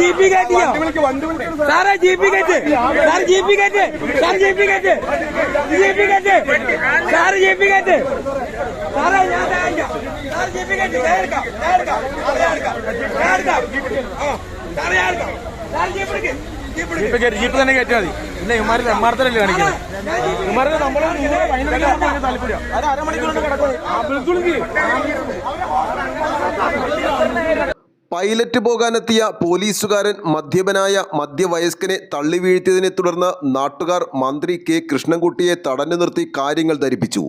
ജീപ്പി കയറ്റിയോ? സാറേ ജീപ്പി കയറ്റ്, sir ജീപ്പി കയറ്റ്, sir ജീപ്പി കയറ്റ്, ജീപ്പി കയറ്റ്, sir ജീപ്പി കയറ്റ്, സാറേ ഞാൻ സഹായിക്കാം, സാർ ജീപ്പി കയറ്റ്, എടുക്കാം, സാറേ എടുക്കാം, സാർ ജീപ്പ് ജീപ്പ് തന്നെ കയറ്റിയാൽ മതി. ഇല്ല ഇമാര് നെമ്മാർത്തല്ലേ കാണിക്കുന്നത്, ഇമാരെ നമ്മൾ താല്പര്യം അത് അരമണിക്കൂറിന്റെ കിടക്കും. പൈലറ്റ് പോകാനെത്തിയ പോലീസുകാരൻ മദ്യപനായ മധ്യവയസ്കനെ തള്ളി വീഴ്ത്തിയതിനെ തുടർന്ന് നാട്ടുകാർ മന്ത്രി കെ കൃഷ്ണൻകുട്ടിയെ തടഞ്ഞു നിർത്തി കാര്യങ്ങൾ ധരിപ്പിച്ചു.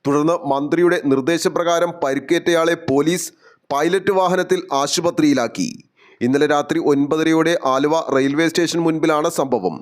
തുടർന്ന് മന്ത്രിയുടെ നിർദ്ദേശപ്രകാരം പരിക്കേറ്റയാളെ പോലീസ് പൈലറ്റ് വാഹനത്തിൽ ആശുപത്രിയിലാക്കി. ഇന്നലെ രാത്രി 9:30 ആലുവ റെയിൽവേ സ്റ്റേഷൻ മുൻപിലാണ് സംഭവം.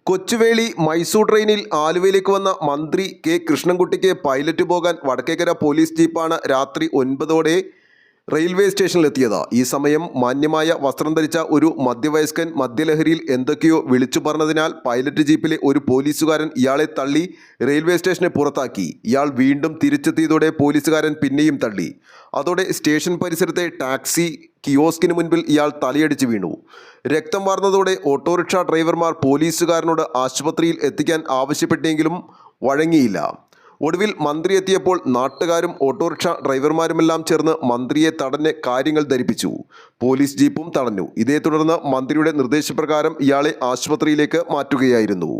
കൊച്ചുവേളി മൈസൂർ ട്രെയിനിൽ ആലുവയിലേക്ക് വന്ന മന്ത്രി കെ കൃഷ്ണൻകുട്ടിക്ക് പൈലറ്റ് പോകാൻ വടക്കേക്കര പോലീസ് ജീപ്പാണ് രാത്രി 9 റെയിൽവേ സ്റ്റേഷനിലെത്തിയത്. ഈ സമയം മാന്യമായ വസ്ത്രം ധരിച്ച ഒരു മധ്യവയസ്കൻ മദ്യലഹരിയിൽ എന്തൊക്കെയോ വിളിച്ചു പറഞ്ഞതിനാൽ പൈലറ്റ് ജീപ്പിലെ ഒരു പോലീസുകാരൻ ഇയാളെ തള്ളി റെയിൽവേ സ്റ്റേഷന് പുറത്താക്കി. ഇയാൾ വീണ്ടും തിരിച്ചെത്തിയതോടെ പോലീസുകാരൻ പിന്നെയും തള്ളി. അതോടെ സ്റ്റേഷൻ പരിസരത്തെ ടാക്സി കിയോസ്കിന് മുൻപിൽ ഇയാൾ തലയടിച്ച് വീണു. രക്തം വാർന്നതോടെ ഓട്ടോറിക്ഷ ഡ്രൈവർമാർ പോലീസുകാരനോട് ആശുപത്രിയിൽ എത്തിക്കാൻ ആവശ്യപ്പെട്ടെങ്കിലും വഴങ്ങിയില്ല. ഒടുവിൽ മന്ത്രി എത്തിയപ്പോൾ നാട്ടുകാരും ഓട്ടോറിക്ഷ ഡ്രൈവർമാരുമെല്ലാം ചേർന്ന് മന്ത്രിയെ തടഞ്ഞ് കാര്യങ്ങൾ ധരിപ്പിച്ചു. പോലീസ് ജീപ്പും തടഞ്ഞു. ഇതേ തുടർന്ന് മന്ത്രിയുടെ നിർദ്ദേശപ്രകാരം ഇയാളെ ആശുപത്രിയിലേക്ക് മാറ്റുകയായിരുന്നു.